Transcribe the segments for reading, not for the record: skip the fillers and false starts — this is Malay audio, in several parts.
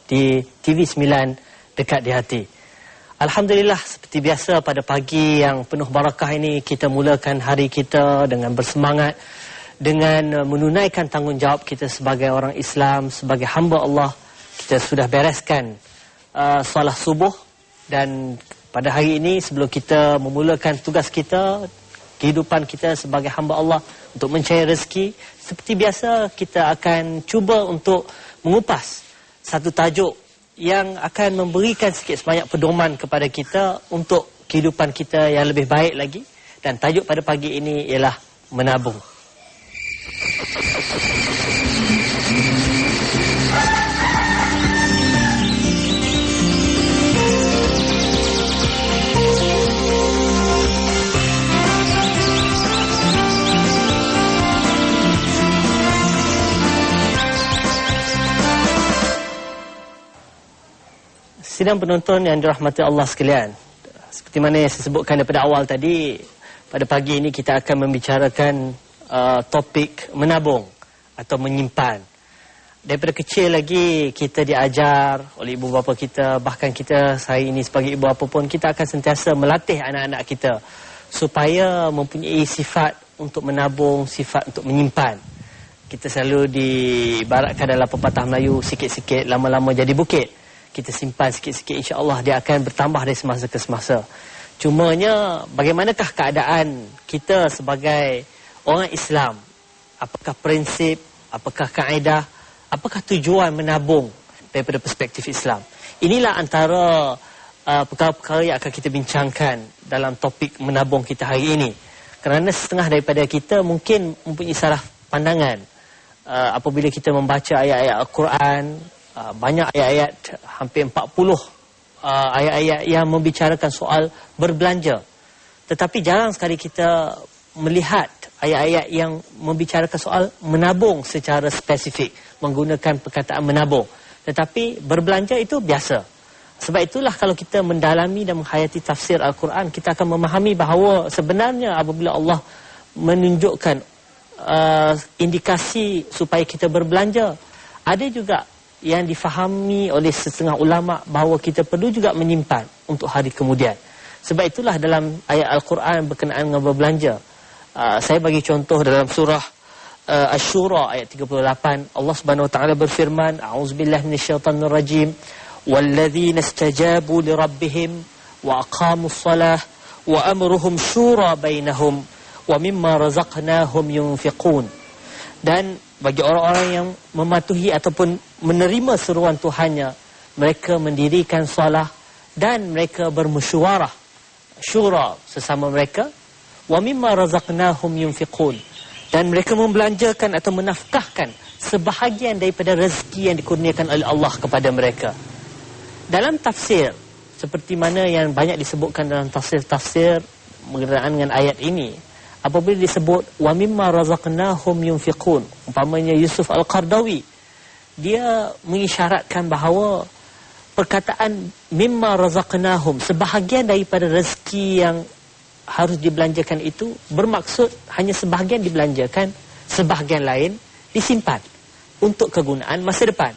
di TV9 Dekat di Hati. Alhamdulillah, seperti biasa pada pagi yang penuh barakah ini, kita mulakan hari kita dengan bersemangat, dengan menunaikan tanggungjawab kita sebagai orang Islam, sebagai hamba Allah. Kita sudah bereskan solat subuh, dan pada hari ini sebelum kita memulakan tugas kita, kehidupan kita sebagai hamba Allah untuk mencari rezeki, seperti biasa kita akan cuba untuk mengupas satu tajuk yang akan memberikan sikit sebanyak pedoman kepada kita untuk kehidupan kita yang lebih baik lagi. Dan tajuk pada pagi ini ialah menabung. Sidang penonton yang dirahmati Allah sekalian, seperti mana yang saya sebutkan daripada awal tadi, pada pagi ini kita akan membicarakan topik menabung atau menyimpan. Daripada kecil lagi kita diajar oleh ibu bapa kita, bahkan kita hari ini sebagai ibu bapa pun kita akan sentiasa melatih anak-anak kita supaya mempunyai sifat untuk menabung, sifat untuk menyimpan. Kita selalu diibaratkan dalam pepatah Melayu, sikit-sikit lama-lama jadi bukit. Kita simpan sikit-sikit, insya-Allah dia akan bertambah dari semasa ke semasa. Cumanya bagaimanakah keadaan kita sebagai orang Islam? Apakah prinsip, apakah kaedah, apakah tujuan menabung daripada perspektif Islam? Inilah antara perkara-perkara yang akan kita bincangkan dalam topik menabung kita hari ini. Kerana setengah daripada kita mungkin mempunyai salah pandangan apabila kita membaca ayat-ayat Al-Quran. Banyak ayat-ayat, hampir 40 ayat-ayat yang membicarakan soal berbelanja. Tetapi jarang sekali kita melihat ayat-ayat yang membicarakan soal menabung secara spesifik, menggunakan perkataan menabung. Tetapi berbelanja itu biasa. Sebab itulah kalau kita mendalami dan menghayati tafsir Al-Quran, kita akan memahami bahawa sebenarnya apabila Allah menunjukkan indikasi supaya kita berbelanja, ada juga yang difahami oleh setengah ulama bahawa kita perlu juga menyimpan untuk hari kemudian. Sebab itulah dalam ayat Al-Quran berkenaan dengan berbelanja, saya bagi contoh dalam surah Asy-Syura ayat 38, Allah Subhanahu Wa Taala berfirman, a'udzubillahi minasyaitonir rajim, walladzina istajabu lirabbihim wa aqamus shalah wa amruhum syura bainahum wa mimma razaqnahum yunfiqun. Dan bagi orang-orang yang mematuhi ataupun menerima seruan Tuhannya, mereka mendirikan solah dan mereka bermesyuarah, syura sesama mereka, wa mimma razaqnahum yunfiqun, dan mereka membelanjakan atau menafkahkan sebahagian daripada rezeki yang dikurniakan oleh Allah kepada mereka. Dalam tafsir, seperti mana yang banyak disebutkan dalam tafsir-tafsir berkenaan dengan ayat ini, apabila disebut wa mimma razaqnahum yunfiqun, umpamanya Yusuf Al-Qardawi, dia mengisyaratkan bahawa perkataan mimma razaqnahum, sebahagian daripada rezeki yang harus dibelanjakan itu, bermaksud hanya sebahagian dibelanjakan, sebahagian lain disimpan untuk kegunaan masa depan.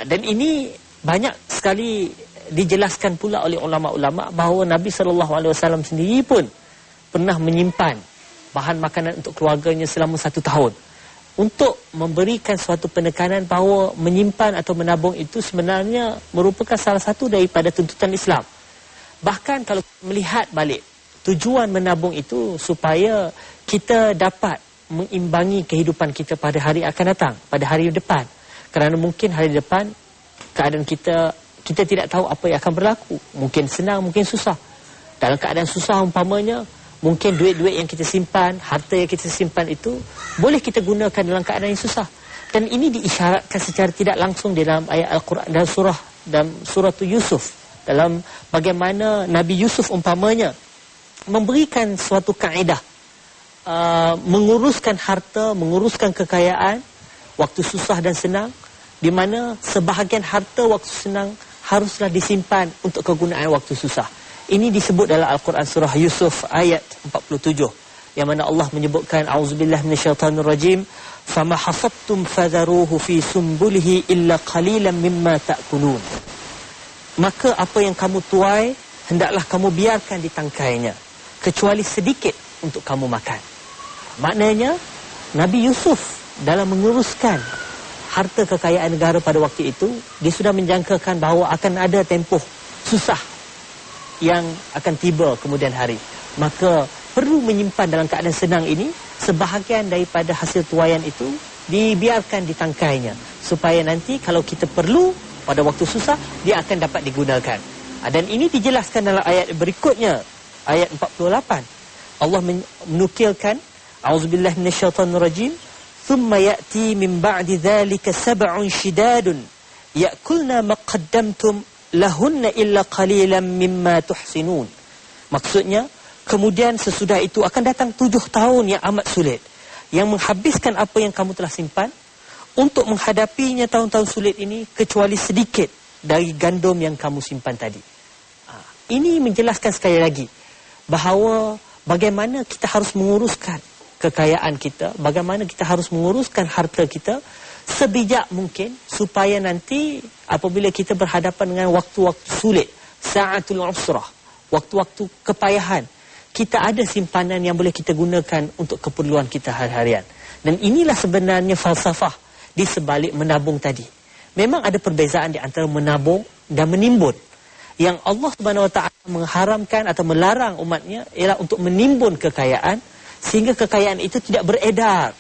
Dan ini banyak sekali dijelaskan pula oleh ulama-ulama bahawa Nabi SAW sendiri pun pernah menyimpan bahan makanan untuk keluarganya selama 1 tahun, untuk memberikan suatu penekanan bahawa menyimpan atau menabung itu sebenarnya merupakan salah satu daripada tuntutan Islam. Bahkan kalau melihat balik, tujuan menabung itu supaya kita dapat mengimbangi kehidupan kita pada hari akan datang, pada hari depan. Kerana mungkin hari depan keadaan kita tidak tahu apa yang akan berlaku. Mungkin senang, mungkin susah. Dalam keadaan susah umpamanya, mungkin duit-duit yang kita simpan, harta yang kita simpan itu boleh kita gunakan dalam keadaan yang susah. Dan ini diisyaratkan secara tidak langsung dalam ayat Al-Quran, dalam surah Yusuf, dalam bagaimana Nabi Yusuf umpamanya memberikan suatu kaedah, menguruskan harta, menguruskan kekayaan waktu susah dan senang, di mana sebahagian harta waktu senang haruslah disimpan untuk kegunaan waktu susah. Ini disebut dalam Al-Quran surah Yusuf ayat 47. yang mana Allah menyebutkan auzubillahi minasyaitonirrajim, fama hasabtum fadharuhu fi sumbulihi illa qalilan mimma ta'kulun. Maka apa yang kamu tuai hendaklah kamu biarkan di tangkainya, kecuali sedikit untuk kamu makan. Maknanya Nabi Yusuf dalam menguruskan harta kekayaan negara pada waktu itu, dia sudah menjangkakan bahawa akan ada tempoh susah yang akan tiba kemudian hari. Maka perlu menyimpan dalam keadaan senang ini, sebahagian daripada hasil tuaian itu dibiarkan di tangkainya, supaya nanti kalau kita perlu pada waktu susah, dia akan dapat digunakan. Dan ini dijelaskan dalam ayat berikutnya, ayat 48. Allah menukilkan, auzubillahi minasyaitonirrajim, thumma ya'ti min ba'di dzalika sab'un shidadun ya'kulna ma qaddamtum lahunna illa qalilan mimma tuhsinun. Maksudnya, kemudian sesudah itu akan datang 7 tahun yang amat sulit, yang menghabiskan apa yang kamu telah simpan. Untuk menghadapinya tahun-tahun sulit ini, kecuali sedikit dari gandum yang kamu simpan tadi. Ini menjelaskan sekali lagi bahawa bagaimana kita harus menguruskan kekayaan kita, bagaimana kita harus menguruskan harta kita sebijak mungkin, supaya nanti apabila kita berhadapan dengan waktu-waktu sulit, sa'atul usrah, waktu-waktu kepayahan, kita ada simpanan yang boleh kita gunakan untuk keperluan kita hari-harian. Dan inilah sebenarnya falsafah di sebalik menabung tadi. Memang ada perbezaan di antara menabung dan menimbun. Yang Allah Subhanahu Wa Taala mengharamkan atau melarang umatnya ialah untuk menimbun kekayaan, sehingga kekayaan itu tidak beredar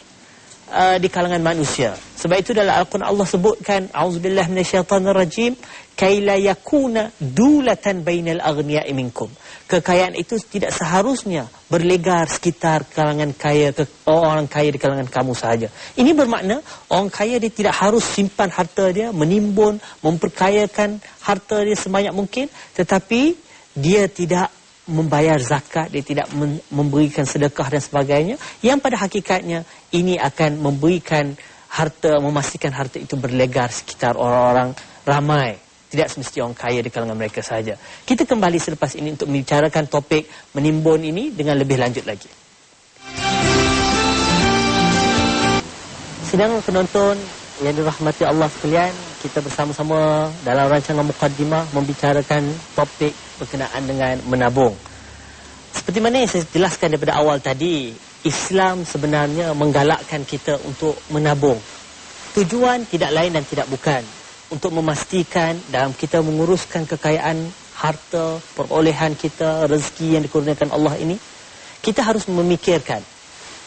di kalangan manusia. Sebab itu dalam Al-Quran Allah sebutkan, auzubillahi minasyaitonirrajim, kaila yakuna dulatan bainal aghniya'i minkum. Kekayaan itu tidak seharusnya berlegar sekitar kalangan kaya, orang kaya di kalangan kamu sahaja. Ini bermakna orang kaya dia tidak harus simpan harta dia, menimbun, memperkayakan harta dia sebanyak mungkin, tetapi dia tidak membayar zakat, dia tidak memberikan sedekah dan sebagainya, yang pada hakikatnya ini akan memberikan harta, memastikan harta itu berlegar sekitar orang-orang ramai, tidak semesti orang kaya di kalangan mereka sahaja. Kita kembali selepas ini untuk membicarakan topik menimbun ini dengan lebih lanjut lagi. Sidang penonton yang dirahmati Allah sekalian, kita bersama-sama dalam rancangan Muqaddimah membicarakan topik berkenaan dengan menabung. Seperti mana yang saya jelaskan daripada awal tadi, Islam sebenarnya menggalakkan kita untuk menabung. Tujuan tidak lain dan tidak bukan untuk memastikan dalam kita menguruskan kekayaan, harta, perolehan kita, rezeki yang dikurniakan Allah ini, kita harus memikirkan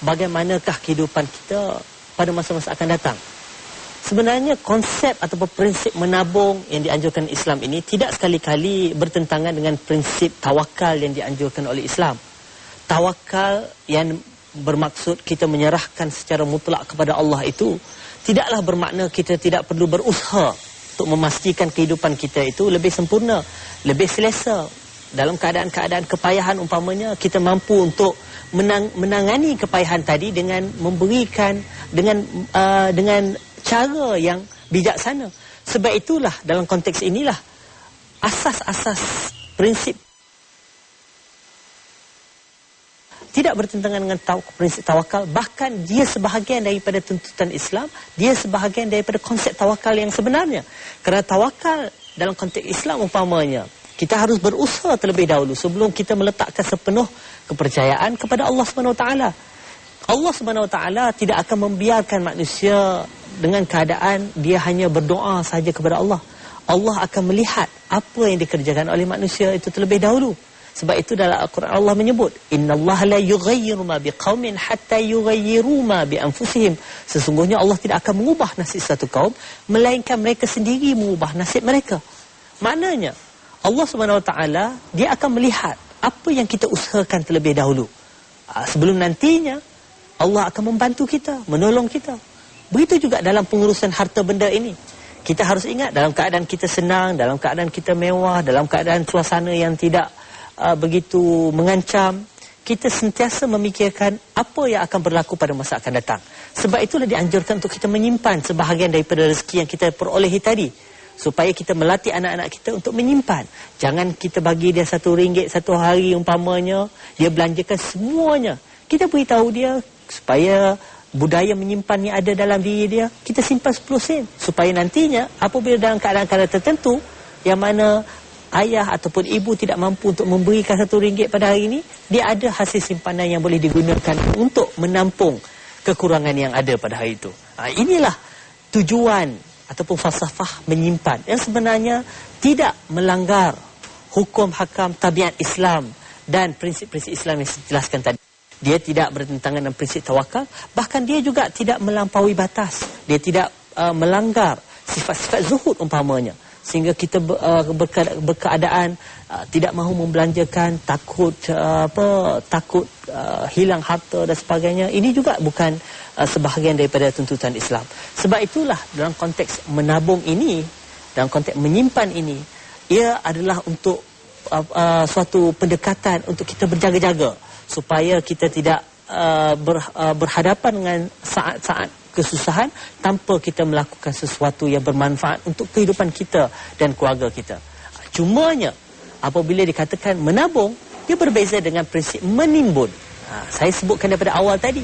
bagaimanakah kehidupan kita pada masa-masa akan datang. Sebenarnya konsep atau prinsip menabung yang dianjurkan Islam ini tidak sekali-kali bertentangan dengan prinsip tawakal yang dianjurkan oleh Islam. Tawakal yang bermaksud kita menyerahkan secara mutlak kepada Allah itu tidaklah bermakna kita tidak perlu berusaha untuk memastikan kehidupan kita itu lebih sempurna, lebih selesa. Dalam keadaan-keadaan kepayahan umpamanya, kita mampu untuk menangani kepayahan tadi dengan memberikan dengan cara yang bijaksana. Sebab itulah dalam konteks inilah asas-asas prinsip tidak bertentangan dengan prinsip tawakal. Bahkan dia sebahagian daripada tuntutan Islam, dia sebahagian daripada konsep tawakal yang sebenarnya. Kerana tawakal dalam konteks Islam umpamanya, kita harus berusaha terlebih dahulu sebelum kita meletakkan sepenuh kepercayaan kepada Allah SWT. Allah SWT tidak akan membiarkan manusia dengan keadaan dia hanya berdoa saja kepada Allah. Allah akan melihat apa yang dikerjakan oleh manusia itu terlebih dahulu. Sebab itu dalam Al-Quran Allah menyebut, innallaha la yughayyiru ma biqaumin hatta yughayyiru ma bi anfusihim. Sesungguhnya Allah tidak akan mengubah nasib satu kaum melainkan mereka sendiri mengubah nasib mereka. Maknanya Allah SWT dia akan melihat apa yang kita usahakan terlebih dahulu. Sebelum nantinya Allah akan membantu kita, menolong kita. Begitu juga dalam pengurusan harta benda ini. Kita harus ingat dalam keadaan kita senang, dalam keadaan kita mewah, dalam keadaan suasana yang tidak begitu mengancam, kita sentiasa memikirkan apa yang akan berlaku pada masa akan datang. Sebab itulah dianjurkan untuk kita menyimpan sebahagian daripada rezeki yang kita perolehi tadi, supaya kita melatih anak-anak kita untuk menyimpan. Jangan kita bagi dia RM1 satu hari umpamanya, dia belanjakan semuanya. kita beritahu dia supaya budaya menyimpan yang ada dalam diri dia, kita simpan 10 sen. Supaya nantinya apabila dalam keadaan-keadaan tertentu yang mana ayah ataupun ibu tidak mampu untuk memberikan RM1 pada hari ini, dia ada hasil simpanan yang boleh digunakan untuk menampung kekurangan yang ada pada hari itu. Inilah tujuan ataupun falsafah menyimpan yang sebenarnya tidak melanggar hukum hakam tabiat Islam dan prinsip-prinsip Islam yang saya jelaskan tadi. Dia tidak bertentangan dengan prinsip tawakal, bahkan dia juga tidak melampaui batas. Dia tidak melanggar sifat-sifat zuhud umpamanya, sehingga kita berkeadaan tidak mahu membelanjakan, takut hilang harta dan sebagainya. Ini juga bukan sebahagian daripada tuntutan Islam. Sebab itulah dalam konteks menabung ini, dalam konteks menyimpan ini, ia adalah untuk suatu pendekatan untuk kita berjaga-jaga supaya kita tidak berhadapan dengan saat-saat kesusahan tanpa kita melakukan sesuatu yang bermanfaat untuk kehidupan kita dan keluarga kita. Cumanya apabila dikatakan menabung, dia berbeza dengan prinsip menimbun. Saya sebutkan daripada awal tadi,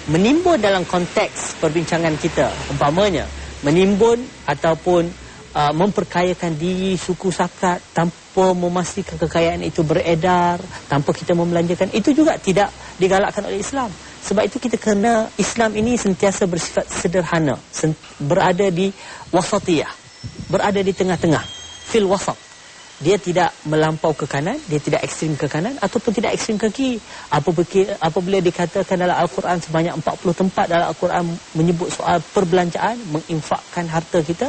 menimbun dalam konteks perbincangan kita, umpamanya menimbun ataupun memperkayakan diri suku sakat tanpa memastikan kekayaan itu beredar, tanpa kita membelanjakan, itu juga tidak digalakkan oleh Islam. Sebab itu kita kena, Islam ini sentiasa bersifat sederhana, berada di wasatiyah, berada di tengah-tengah, fil wasat. Dia tidak melampau ke kanan, dia tidak ekstrim ke kanan ataupun tidak ekstrim ke kiri. Apabila dikatakan dalam Al-Quran sebanyak 40 tempat dalam Al-Quran menyebut soal perbelanjaan, menginfakkan harta kita,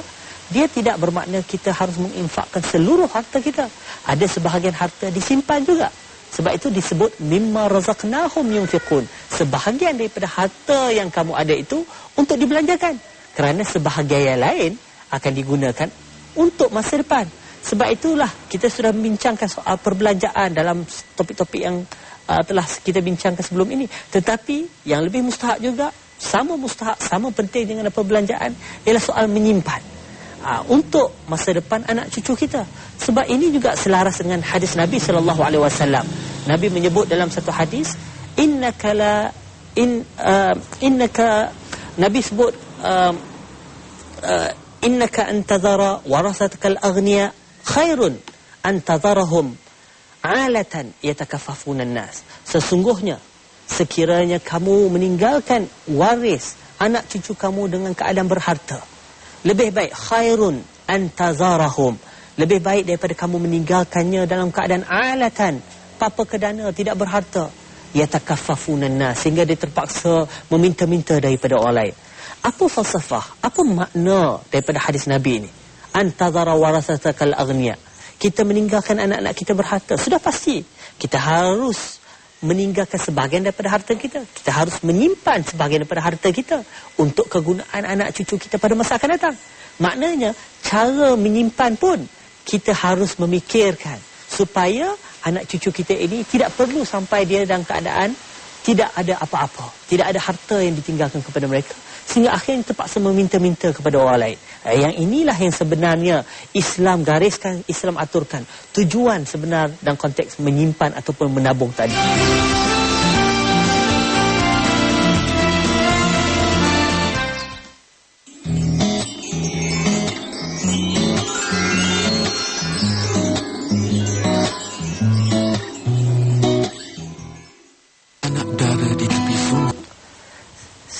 dia tidak bermakna kita harus menginfakkan seluruh harta kita. Ada sebahagian harta disimpan juga. Sebab itu disebut mimma razaqnahum yunfiqun. Sebahagian daripada harta yang kamu ada itu untuk dibelanjakan. Kerana sebahagian yang lain akan digunakan untuk masa depan. Sebab itulah kita sudah membincangkan soal perbelanjaan dalam topik-topik yang telah kita bincangkan sebelum ini. Tetapi yang lebih mustahak juga, sama penting dengan perbelanjaan, ialah soal menyimpan untuk masa depan anak cucu kita. Sebab ini juga selaras dengan hadis Nabi SAW. Nabi menyebut dalam satu hadis, Nabi sebut innaka antadhara warasatakal aghniya khairun antadharahum alatan yatakaffafunan nas. Sesungguhnya sekiranya kamu meninggalkan waris anak cucu kamu dengan keadaan berharta, lebih baik khairun antazarahum, lebih baik daripada kamu meninggalkannya dalam keadaan alatan, papa kedana, tidak berharta, yatakaffafunan nas, sehingga dia terpaksa meminta-minta daripada orang lain. Apa falsafah, apa makna daripada hadis Nabi ini? Antazara warasatakal aghniya. Kita meninggalkan anak-anak kita berharta, sudah pasti kita harus meninggalkan sebahagian daripada harta kita. Kita harus menyimpan sebahagian daripada harta kita untuk kegunaan anak cucu kita pada masa akan datang. Maknanya, cara menyimpan pun kita harus memikirkan supaya anak cucu kita ini tidak perlu sampai dia dalam keadaan tidak ada apa-apa, tidak ada harta yang ditinggalkan kepada mereka, sehingga akhirnya terpaksa meminta-minta kepada orang lain. Yang inilah yang sebenarnya Islam gariskan, Islam aturkan tujuan sebenar dalam konteks menyimpan ataupun menabung tadi.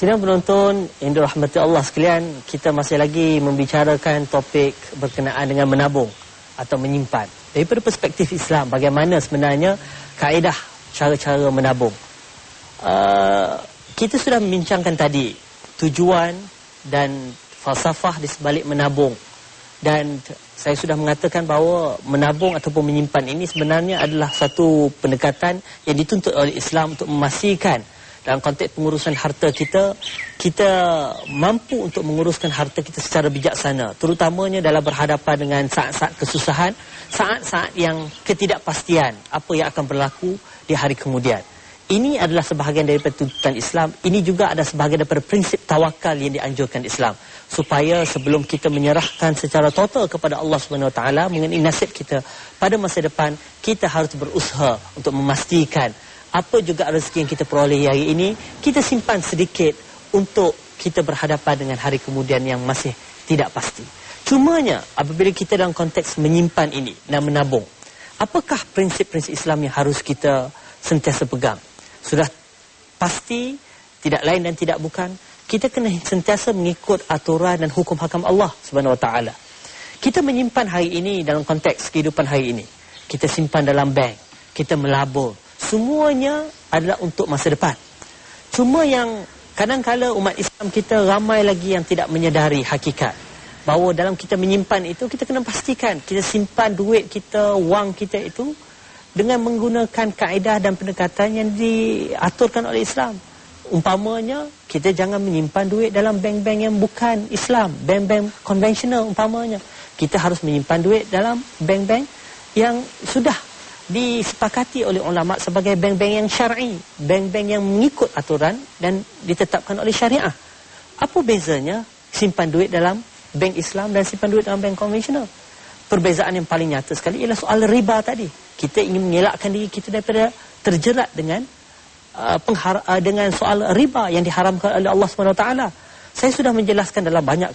Sidang penonton yang dirahmati Allah sekalian, kita masih lagi membicarakan topik berkenaan dengan menabung atau menyimpan. Daripada perspektif Islam, bagaimana sebenarnya kaedah cara-cara menabung. Kita sudah membincangkan tadi tujuan dan falsafah di sebalik menabung. Dan saya sudah mengatakan bahawa menabung ataupun menyimpan ini sebenarnya adalah satu pendekatan yang dituntut oleh Islam untuk memastikan dalam konteks pengurusan harta kita, kita mampu untuk menguruskan harta kita secara bijaksana, terutamanya dalam berhadapan dengan saat-saat kesusahan, saat-saat yang ketidakpastian apa yang akan berlaku di hari kemudian. Ini adalah sebahagian daripada tuntutan Islam. Ini juga ada sebahagian daripada prinsip tawakal yang dianjurkan Islam, supaya sebelum kita menyerahkan secara total kepada Allah SWT mengenai nasib kita pada masa depan, kita harus berusaha untuk memastikan apa juga rezeki yang kita peroleh hari ini, kita simpan sedikit untuk kita berhadapan dengan hari kemudian yang masih tidak pasti. Cumanya apabila kita dalam konteks menyimpan ini dan menabung, apakah prinsip-prinsip Islam yang harus kita sentiasa pegang? Sudah pasti, tidak lain dan tidak bukan, kita kena sentiasa mengikut aturan dan hukum hakam Allah Subhanahu Wa Taala. Kita menyimpan hari ini dalam konteks kehidupan hari ini, kita simpan dalam bank, kita melabur, semuanya adalah untuk masa depan. Cuma yang kadang-kala umat Islam kita ramai lagi yang tidak menyedari hakikat bahawa dalam kita menyimpan itu, kita kena pastikan kita simpan duit kita, wang kita itu dengan menggunakan kaedah dan pendekatan yang diaturkan oleh Islam. Umpamanya, kita jangan menyimpan duit dalam bank-bank yang bukan Islam, bank-bank konvensional umpamanya. Kita harus menyimpan duit dalam bank-bank yang sudah disepakati oleh ulama sebagai bank-bank yang syar'i, bank-bank yang mengikut aturan dan ditetapkan oleh syariah. Apa bezanya simpan duit dalam bank Islam dan simpan duit dalam bank konvensional? Perbezaan yang paling nyata sekali ialah soal riba tadi. Kita ingin mengelakkan diri kita daripada terjerat dengan dengan soal riba yang diharamkan oleh Allah SWT. Saya sudah menjelaskan dalam banyak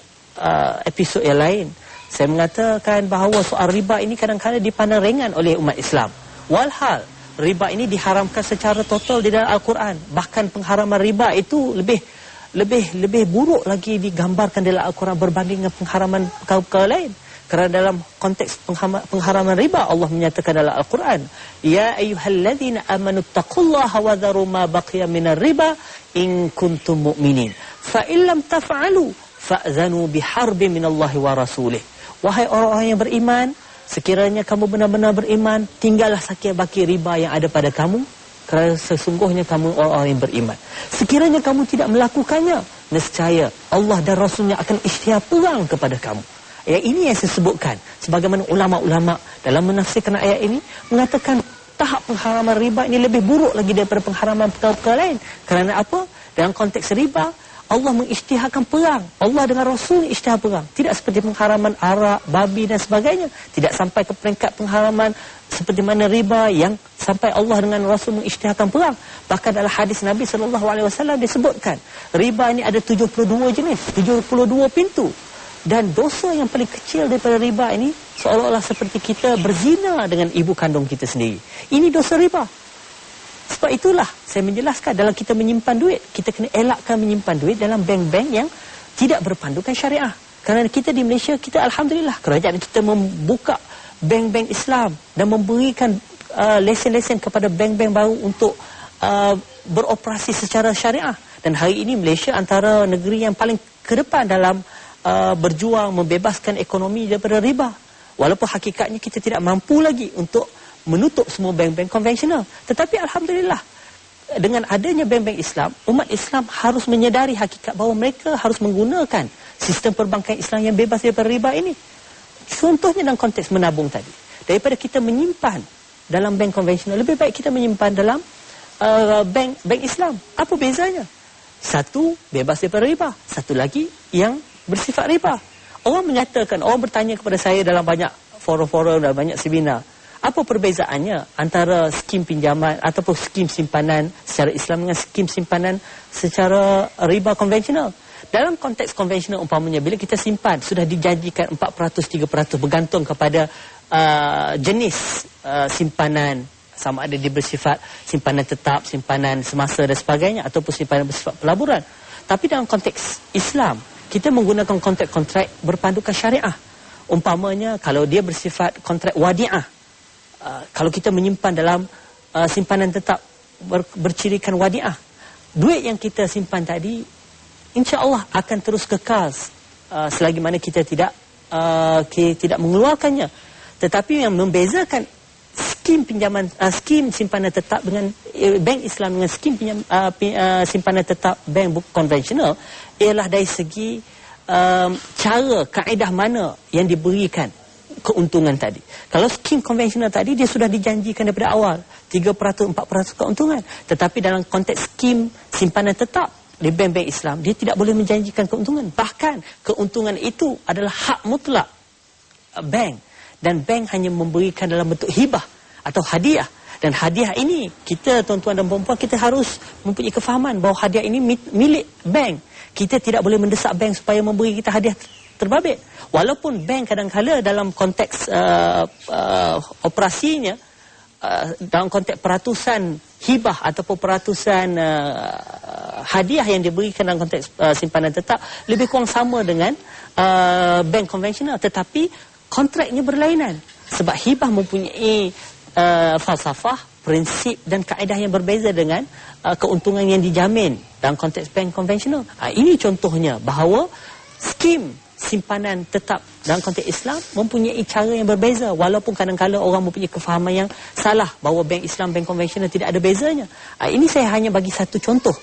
episod yang lain. Saya mengatakan bahawa soal riba ini kadang-kadang dipandang ringan oleh umat Islam. Walhal, riba ini diharamkan secara total di dalam Al-Quran. Bahkan pengharaman riba itu lebih buruk lagi digambarkan dalam Al-Quran berbanding dengan pengharaman perkara lain. Kerana dalam konteks pengharaman riba, Allah menyatakan dalam Al-Quran, Ya ayyuhalladzina amanu taqullaha wa dharu ma baqiya minar riba in kuntum mu'minin. Fa illam taf'alu fa'zanu biharbin minallahi wa rasulih. Wahai orang-orang yang beriman, sekiranya kamu benar-benar beriman, tinggallah sakit baki riba yang ada pada kamu, kerana sesungguhnya kamu orang-orang yang beriman. Sekiranya kamu tidak melakukannya, nescaya Allah dan Rasulnya akan isytihar perang kepada kamu. Ayat ini yang saya sebutkan, sebagaimana ulama-ulama dalam menafsirkan ayat ini mengatakan tahap pengharaman riba ini lebih buruk lagi daripada pengharaman perkara-perkara lain. Kerana apa? Dalam konteks riba, Allah mengisytiharkan perang. Allah dengan Rasul isytihar perang. Tidak seperti pengharaman arak, babi dan sebagainya. Tidak sampai ke peringkat pengharaman seperti mana riba yang sampai Allah dengan Rasul mengisytiharkan perang. Bahkan dalam hadis Nabi SAW disebutkan, riba ini ada 72 jenis, 72 pintu. Dan dosa yang paling kecil daripada riba ini seolah-olah seperti kita berzina dengan ibu kandung kita sendiri. Ini dosa riba. Sebab itulah saya menjelaskan, dalam kita menyimpan duit, kita kena elakkan menyimpan duit dalam bank-bank yang tidak berpandukan syariah. Kerana kita di Malaysia, kita alhamdulillah, kerajaan kita membuka bank-bank Islam dan memberikan lesen-lesen kepada bank-bank baru untuk beroperasi secara syariah. Dan hari ini Malaysia antara negeri yang paling ke depan dalam berjuang membebaskan ekonomi daripada riba. Walaupun hakikatnya kita tidak mampu lagi untuk menutup semua bank-bank konvensional. Tetapi alhamdulillah, dengan adanya bank-bank Islam, umat Islam harus menyedari hakikat bahawa mereka harus menggunakan sistem perbankan Islam yang bebas daripada riba ini. Contohnya dalam konteks menabung tadi. Daripada kita menyimpan dalam bank konvensional, lebih baik kita menyimpan dalam bank Islam. Apa bezanya? Satu, bebas daripada riba. Satu lagi yang bersifat riba. Orang menyatakan, orang bertanya kepada saya dalam banyak forum-forum dan banyak seminar, apa perbezaannya antara skim pinjaman ataupun skim simpanan secara Islam dengan skim simpanan secara riba konvensional? Dalam konteks konvensional umpamanya, bila kita simpan, sudah dijanjikan 4%, 3% bergantung kepada jenis simpanan, sama ada dia bersifat simpanan tetap, simpanan semasa dan sebagainya, ataupun simpanan bersifat pelaburan. Tapi dalam konteks Islam, kita menggunakan kontrak-kontrak berpandukan syariah. Umpamanya, kalau dia bersifat kontrak wadi'ah, kalau kita menyimpan dalam simpanan tetap bercirikan wadi'ah, duit yang kita simpan tadi, insya-Allah akan terus kekal selagi mana kita tidak mengeluarkannya. Tetapi yang membezakan skim pinjaman, skim simpanan tetap dengan bank Islam dengan skim simpanan tetap bank konvensional ialah dari segi cara, kaedah mana yang diberikan keuntungan tadi. Kalau skim konvensional tadi, dia sudah dijanjikan daripada awal 3%, 4% keuntungan. Tetapi dalam konteks skim simpanan tetap di bank-bank Islam, dia tidak boleh menjanjikan keuntungan. Bahkan keuntungan itu adalah hak mutlak bank, dan bank hanya memberikan dalam bentuk hibah atau hadiah. Dan hadiah ini, kita tuan-tuan dan puan-puan, kita harus mempunyai kefahaman bahawa hadiah ini milik bank. Kita tidak boleh mendesak bank supaya memberi kita hadiah terbabit. Walaupun bank kadang-kala dalam konteks operasinya, dalam konteks peratusan hibah ataupun peratusan hadiah yang diberikan dalam konteks simpanan tetap lebih kurang sama dengan bank konvensional, tetapi kontraknya berlainan. Sebab hibah mempunyai falsafah, prinsip dan kaedah yang berbeza dengan keuntungan yang dijamin dalam konteks bank konvensional. Ini contohnya bahawa skim simpanan tetap dalam konteks Islam mempunyai cara yang berbeza, walaupun kadang-kadang orang mempunyai kefahaman yang salah bahawa bank Islam, bank konvensional tidak ada bezanya. Ini saya hanya bagi satu contoh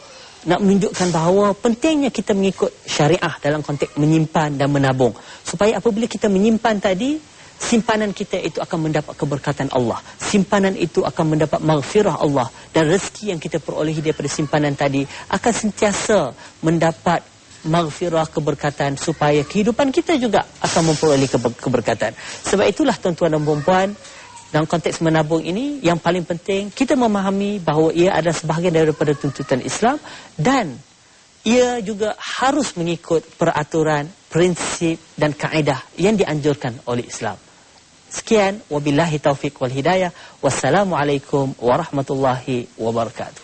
nak menunjukkan bahawa pentingnya kita mengikut syariah dalam konteks menyimpan dan menabung, supaya apabila kita menyimpan tadi, simpanan kita itu akan mendapat keberkatan Allah, simpanan itu akan mendapat maghfirah Allah, dan rezeki yang kita perolehi daripada simpanan tadi akan sentiasa mendapat maghfirah, keberkatan, supaya kehidupan kita juga akan memperoleh keberkatan. Sebab itulah tuan-tuan dan puan-puan, dalam konteks menabung ini yang paling penting kita memahami bahawa ia adalah sebahagian daripada tuntutan Islam, dan ia juga harus mengikut peraturan, prinsip dan kaedah yang dianjurkan oleh Islam. Sekian, wabillahi taufiq wal hidayah. Wassalamualaikum warahmatullahi wabarakatuh.